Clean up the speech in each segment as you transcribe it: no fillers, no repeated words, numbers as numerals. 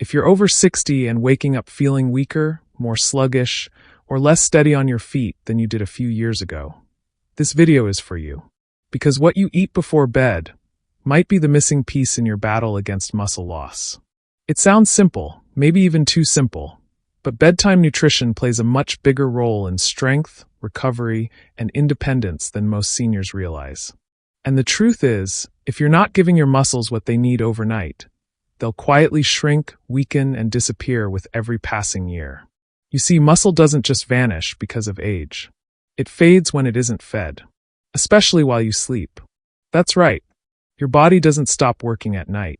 If you're over 60 and waking up feeling weaker, more sluggish, or less steady on your feet than you did a few years ago, this video is for you. Because what you eat before bed might be the missing piece in your battle against muscle loss. It sounds simple, maybe even too simple, but bedtime nutrition plays a much bigger role in strength, recovery, and independence than most seniors realize. And the truth is, if you're not giving your muscles what they need overnight, they'll quietly shrink, weaken, and disappear with every passing year. You see, muscle doesn't just vanish because of age. It fades when it isn't fed, especially while you sleep. That's right, your body doesn't stop working at night.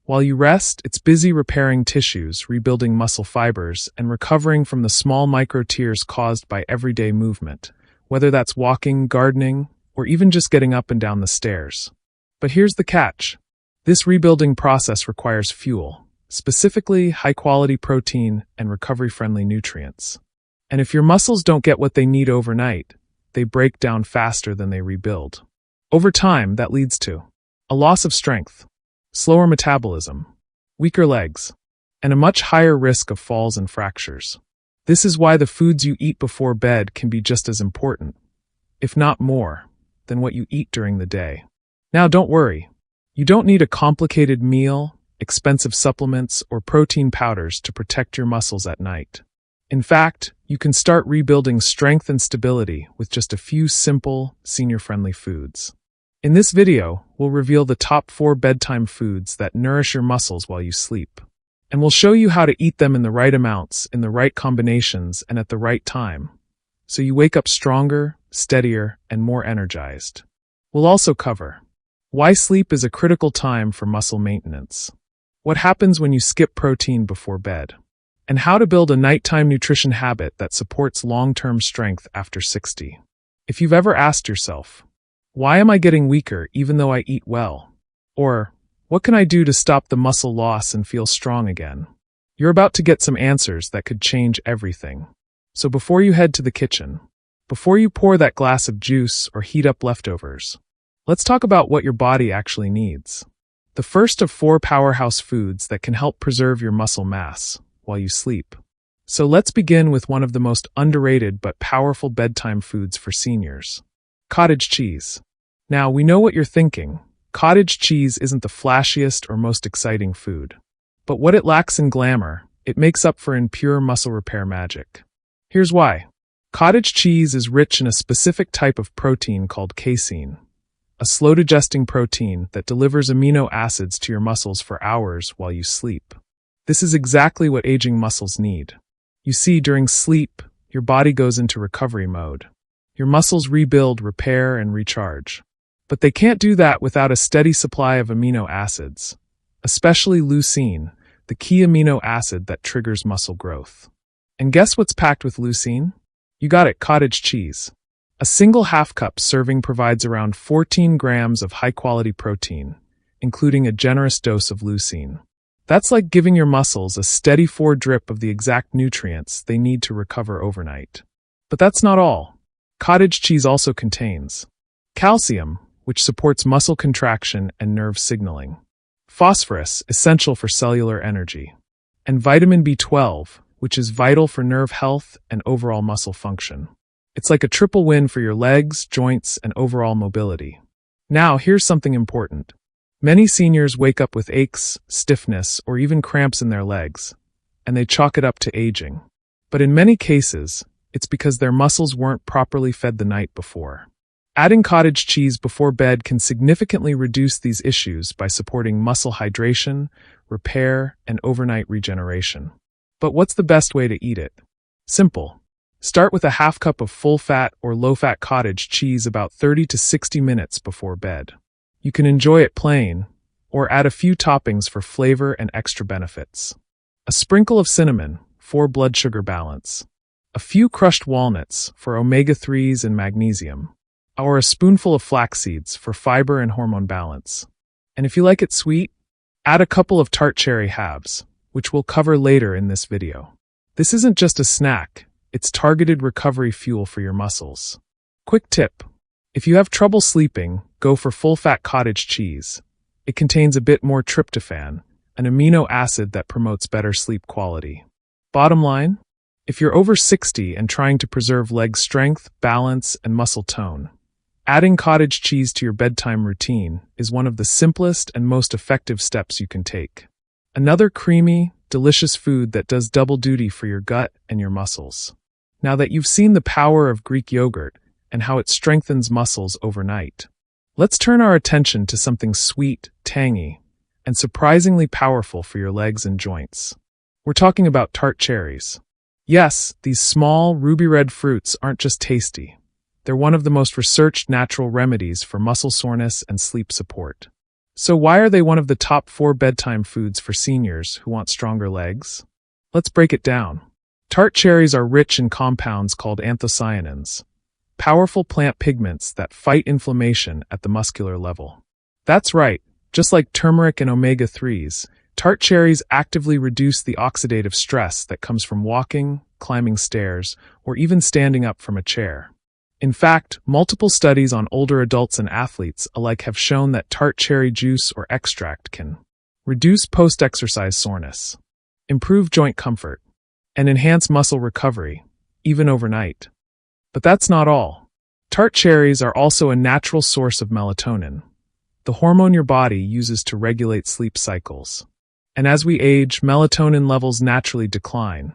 While you rest, it's busy repairing tissues, rebuilding muscle fibers, and recovering from the small micro-tears caused by everyday movement, whether that's walking, gardening, or even just getting up and down the stairs. But here's the catch. This rebuilding process requires fuel, specifically high-quality protein and recovery-friendly nutrients. And if your muscles don't get what they need overnight, they break down faster than they rebuild. Over time, that leads to a loss of strength, slower metabolism, weaker legs, and a much higher risk of falls and fractures. This is why the foods you eat before bed can be just as important, if not more, than what you eat during the day. Now, don't worry. You don't need a complicated meal, expensive supplements, or protein powders to protect your muscles at night. In fact, you can start rebuilding strength and stability with just a few simple, senior-friendly foods. In this video, we'll reveal the top 4 bedtime foods that nourish your muscles while you sleep. And we'll show you how to eat them in the right amounts, in the right combinations, and at the right time, so you wake up stronger, steadier, and more energized. We'll also cover why sleep is a critical time for muscle maintenance, what happens when you skip protein before bed, and how to build a nighttime nutrition habit that supports long-term strength after 60. If you've ever asked yourself, why am I getting weaker even though I eat well? Or, what can I do to stop the muscle loss and feel strong again? You're about to get some answers that could change everything. So before you head to the kitchen, before you pour that glass of juice or heat up leftovers, let's talk about what your body actually needs. The first of 4 powerhouse foods that can help preserve your muscle mass while you sleep. So let's begin with one of the most underrated but powerful bedtime foods for seniors. Cottage cheese. Now, we know what you're thinking. Cottage cheese isn't the flashiest or most exciting food. But what it lacks in glamour, it makes up for in pure muscle repair magic. Here's why. Cottage cheese is rich in a specific type of protein called casein, a slow-digesting protein that delivers amino acids to your muscles for hours while you sleep. This is exactly what aging muscles need. You see, during sleep, your body goes into recovery mode. Your muscles rebuild, repair, and recharge. But they can't do that without a steady supply of amino acids, especially leucine, the key amino acid that triggers muscle growth. And guess what's packed with leucine? You got it, cottage cheese. A single half-cup serving provides around 14 grams of high-quality protein, including a generous dose of leucine. That's like giving your muscles a steady 4-drip of the exact nutrients they need to recover overnight. But that's not all. Cottage cheese also contains calcium, which supports muscle contraction and nerve signaling, phosphorus, essential for cellular energy, and vitamin B12, which is vital for nerve health and overall muscle function. It's like a triple win for your legs, joints, and overall mobility. Now, here's something important. Many seniors wake up with aches, stiffness, or even cramps in their legs, and they chalk it up to aging. But in many cases, it's because their muscles weren't properly fed the night before. Adding cottage cheese before bed can significantly reduce these issues by supporting muscle hydration, repair, and overnight regeneration. But what's the best way to eat it? Simple. Start with a half-cup of full-fat or low-fat cottage cheese about 30 to 60 minutes before bed. You can enjoy it plain, or add a few toppings for flavor and extra benefits. A sprinkle of cinnamon for blood sugar balance, a few crushed walnuts for omega-3s and magnesium, or a spoonful of flax seeds for fiber and hormone balance. And if you like it sweet, add a couple of Tart cherry halves, which we'll cover later in this video. This isn't just a snack, it's targeted recovery fuel for your muscles. Quick tip. If you have trouble sleeping, go for full-fat cottage cheese. It contains a bit more tryptophan, an amino acid that promotes better sleep quality. Bottom line, if you're over 60 and trying to preserve leg strength, balance, and muscle tone, adding cottage cheese to your bedtime routine is one of the simplest and most effective steps you can take. Another creamy, delicious food that does double duty for your gut and your muscles. Now that you've seen the power of Greek yogurt and how it strengthens muscles overnight, let's turn our attention to something sweet, tangy, and surprisingly powerful for your legs and joints. We're talking about tart cherries. Yes, these small, ruby-red fruits aren't just tasty. They're one of the most researched natural remedies for muscle soreness and sleep support. So why are they one of the top 4 bedtime foods for seniors who want stronger legs? Let's break it down. Tart cherries are rich in compounds called anthocyanins, powerful plant pigments that fight inflammation at the muscular level. That's right, just like turmeric and omega-3s, tart cherries actively reduce the oxidative stress that comes from walking, climbing stairs, or even standing up from a chair. In fact, multiple studies on older adults and athletes alike have shown that tart cherry juice or extract can reduce post-exercise soreness, improve joint comfort, and enhance muscle recovery, even overnight. But that's not all. Tart cherries are also a natural source of melatonin, the hormone your body uses to regulate sleep cycles. And as we age, melatonin levels naturally decline,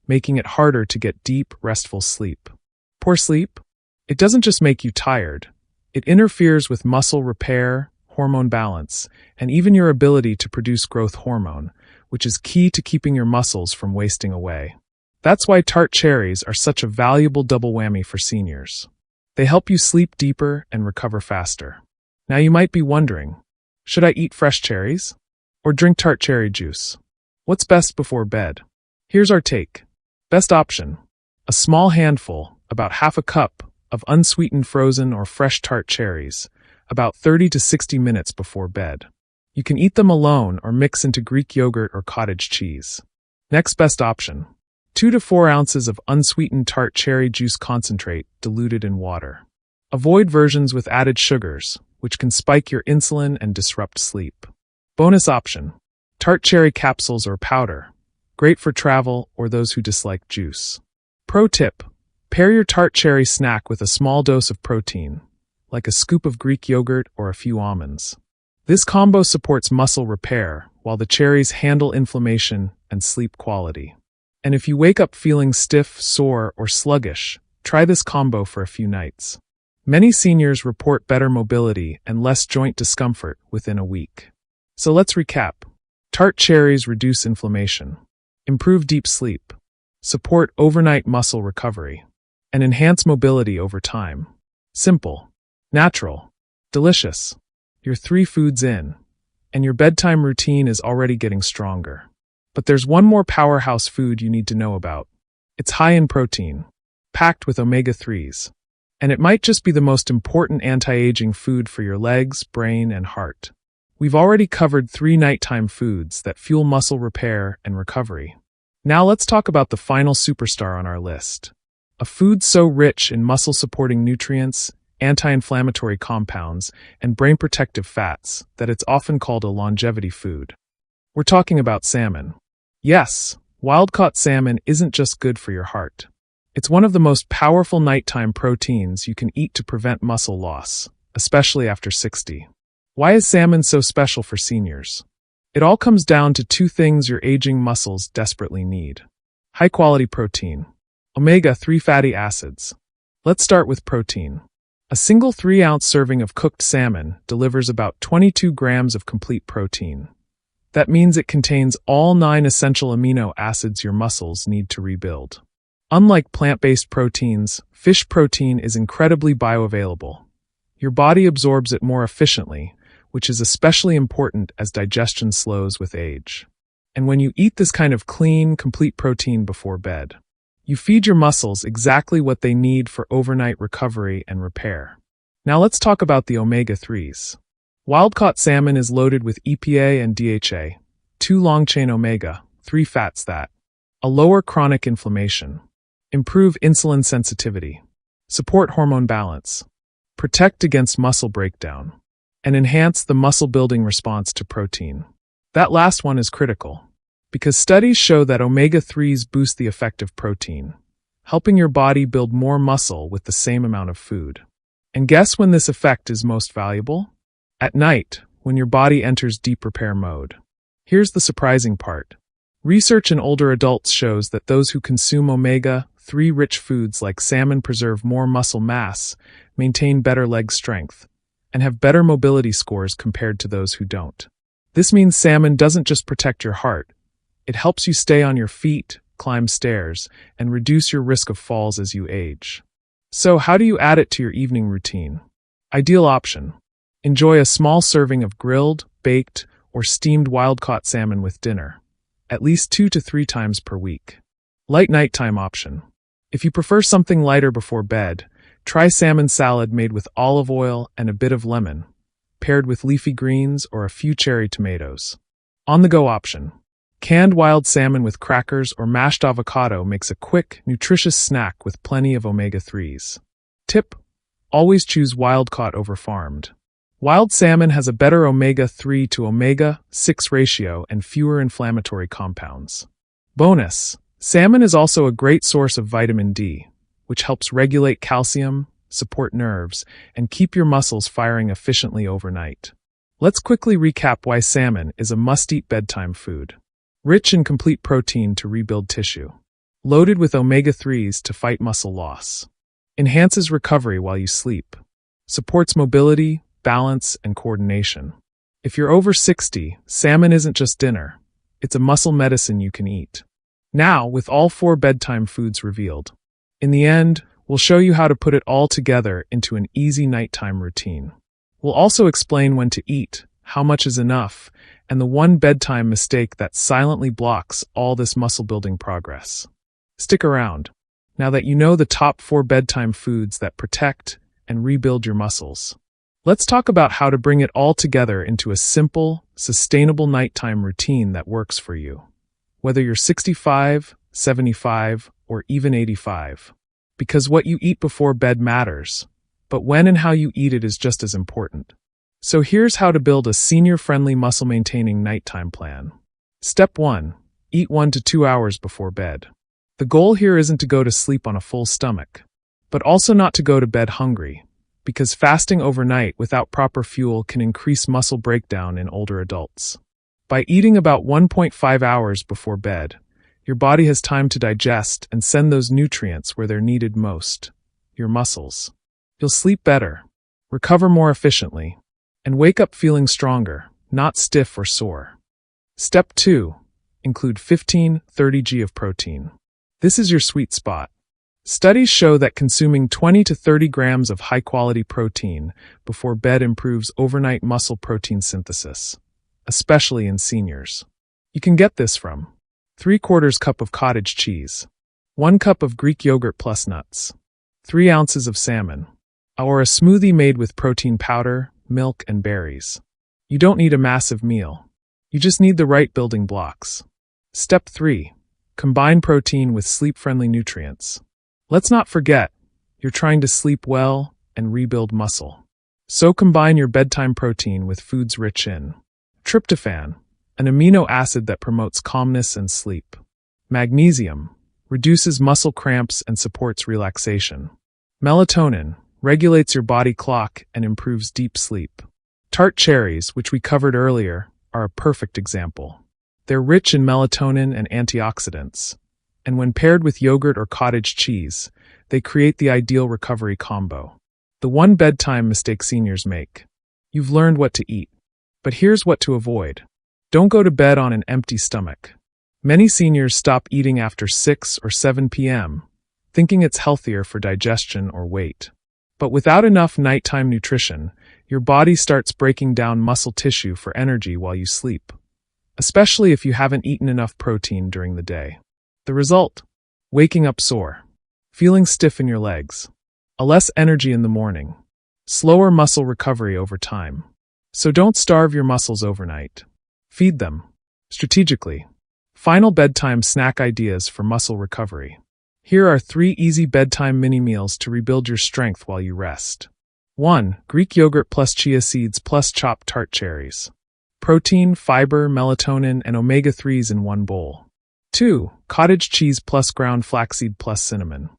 making it harder to get deep, restful sleep. Poor sleep? It doesn't just make you tired. It interferes with muscle repair, hormone balance, and even your ability to produce growth hormone, which is key to keeping your muscles from wasting away. That's why tart cherries are such a valuable double whammy for seniors. They help you sleep deeper and recover faster. Now you might be wondering, should I eat fresh cherries? Or drink tart cherry juice? What's best before bed? Here's our take. Best option: a small handful, about half a cup, of unsweetened frozen or fresh tart cherries, about 30 to 60 minutes before bed. You can eat them alone or mix into Greek yogurt or cottage cheese. Next best option: 2 to 4 ounces of unsweetened tart cherry juice concentrate diluted in water. Avoid versions with added sugars, which can spike your insulin and disrupt sleep. Bonus option: tart cherry capsules or powder, great for travel or those who dislike juice. Pro tip: pair your tart cherry snack with a small dose of protein, like a scoop of Greek yogurt or a few almonds. This combo supports muscle repair, while the cherries handle inflammation and sleep quality. And if you wake up feeling stiff, sore, or sluggish, try this combo for a few nights. Many seniors report better mobility and less joint discomfort within a week. So let's recap. Tart cherries reduce inflammation, improve deep sleep, support overnight muscle recovery, and enhance mobility over time. Simple, natural, delicious. You're 3 foods in, and your bedtime routine is already getting stronger. But there's one more powerhouse food you need to know about. It's high in protein, packed with omega-3s, and it might just be the most important anti-aging food for your legs, brain, and heart. We've already covered 3 nighttime foods that fuel muscle repair and recovery. Now let's talk about the final superstar on our list. A food so rich in muscle-supporting nutrients, anti-inflammatory compounds, and brain-protective fats that it's often called a longevity food. We're talking about salmon. Yes, wild-caught salmon isn't just good for your heart. It's one of the most powerful nighttime proteins you can eat to prevent muscle loss, especially after 60. Why is salmon so special for seniors? It all comes down to 2 things your aging muscles desperately need: high-quality protein, omega-3 fatty acids. Let's start with protein. A single 3-ounce serving of cooked salmon delivers about 22 grams of complete protein. That means it contains all 9 essential amino acids your muscles need to rebuild. Unlike plant-based proteins, fish protein is incredibly bioavailable. Your body absorbs it more efficiently, which is especially important as digestion slows with age. And when you eat this kind of clean, complete protein before bed, you feed your muscles exactly what they need for overnight recovery and repair. Now let's talk about the omega-3s. Wild-caught salmon is loaded with EPA and DHA, 2 long-chain omega-3 fats that lower chronic inflammation, improve insulin sensitivity, support hormone balance, protect against muscle breakdown, and enhance the muscle-building response to protein. That last one is critical, because studies show that omega-3s boost the effect of protein, helping your body build more muscle with the same amount of food. And guess when this effect is most valuable? At night, when your body enters deep repair mode. Here's the surprising part. Research in older adults shows that those who consume omega-3 rich foods like salmon preserve more muscle mass, maintain better leg strength, and have better mobility scores compared to those who don't. This means salmon doesn't just protect your heart, it helps you stay on your feet, climb stairs, and reduce your risk of falls as you age. So how do you add it to your evening routine? Ideal option. Enjoy a small serving of grilled, baked, or steamed wild-caught salmon with dinner, at least 2 to 3 times per week. Light nighttime option. If you prefer something lighter before bed, try salmon salad made with olive oil and a bit of lemon, paired with leafy greens or a few cherry tomatoes. On-the-go option. Canned wild salmon with crackers or mashed avocado makes a quick, nutritious snack with plenty of omega-3s. Tip: always choose wild-caught over farmed. Wild salmon has a better omega-3 to omega-6 ratio and fewer inflammatory compounds. Bonus: salmon is also a great source of vitamin D, which helps regulate calcium, support nerves, and keep your muscles firing efficiently overnight. Let's quickly recap why salmon is a must-eat bedtime food. Rich in complete protein to rebuild tissue. Loaded with omega-3s to fight muscle loss. Enhances recovery while you sleep. Supports mobility, balance, and coordination. If you're over 60, salmon isn't just dinner. It's a muscle medicine you can eat. Now, with all 4 bedtime foods revealed. In the end, we'll show you how to put it all together into an easy nighttime routine. We'll also explain when to eat, how much is enough, and the one bedtime mistake that silently blocks all this muscle-building progress. Stick around, now that you know the top 4 bedtime foods that protect and rebuild your muscles. Let's talk about how to bring it all together into a simple, sustainable nighttime routine that works for you. Whether you're 65, 75, or even 85. Because what you eat before bed matters, but when and how you eat it is just as important. So here's how to build a senior-friendly muscle-maintaining nighttime plan. Step 1. Eat 1 to 2 hours before bed. The goal here isn't to go to sleep on a full stomach, but also not to go to bed hungry, because fasting overnight without proper fuel can increase muscle breakdown in older adults. By eating about 1.5 hours before bed, your body has time to digest and send those nutrients where they're needed most, your muscles. You'll sleep better, recover more efficiently, and wake up feeling stronger, not stiff or sore. Step 2. Include 15-30 g of protein. This is your sweet spot. Studies show that consuming 20 to 30 grams of high-quality protein before bed improves overnight muscle protein synthesis, especially in seniors. You can get this from 3/4 cup of cottage cheese, 1 cup of Greek yogurt plus nuts, 3 ounces of salmon, or a smoothie made with protein powder, milk, and berries. You don't need a massive meal. You just need the right building blocks. Step 3. Combine protein with sleep-friendly nutrients. Let's not forget, you're trying to sleep well and rebuild muscle. So combine your bedtime protein with foods rich in tryptophan, an amino acid that promotes calmness and sleep. Magnesium, reduces muscle cramps and supports relaxation. Melatonin, regulates your body clock and improves deep sleep. Tart cherries, which we covered earlier, are a perfect example. They're rich in melatonin and antioxidants, and when paired with yogurt or cottage cheese, they create the ideal recovery combo. The one bedtime mistake seniors make. You've learned what to eat, but here's what to avoid. Don't go to bed on an empty stomach. Many seniors stop eating after 6 or 7 p.m., thinking it's healthier for digestion or weight. But without enough nighttime nutrition, your body starts breaking down muscle tissue for energy while you sleep, especially if you haven't eaten enough protein during the day. The result? Waking up sore, feeling stiff in your legs, less energy in the morning, slower muscle recovery over time. So don't starve your muscles overnight. Feed them, strategically. Final bedtime snack ideas for muscle recovery. Here are 3 easy bedtime mini-meals to rebuild your strength while you rest. 1. Greek yogurt plus chia seeds plus chopped tart cherries. Protein, fiber, melatonin, and omega-3s in one bowl. 2. Cottage cheese plus ground flaxseed plus cinnamon.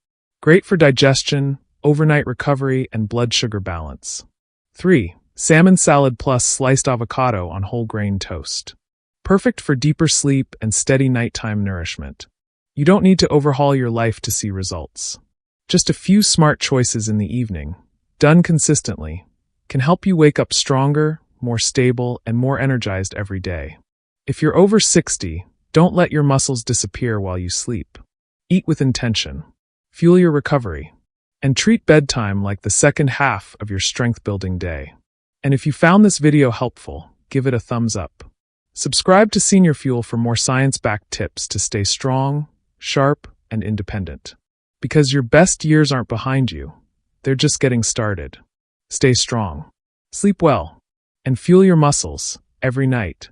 Great for digestion, overnight recovery, and blood sugar balance. 3. Salmon salad plus sliced avocado on whole grain toast. Perfect for deeper sleep and steady nighttime nourishment. You don't need to overhaul your life to see results. Just a few smart choices in the evening, done consistently, can help you wake up stronger, more stable, and more energized every day. If you're over 60, don't let your muscles disappear while you sleep. Eat with intention. Fuel your recovery. And treat bedtime like the second half of your strength-building day. And if you found this video helpful, give it a thumbs up. Subscribe to SeniorFuel for more science-backed tips to stay strong, sharp, and independent. Because your best years aren't behind you, they're just getting started. Stay strong, sleep well, and fuel your muscles every night.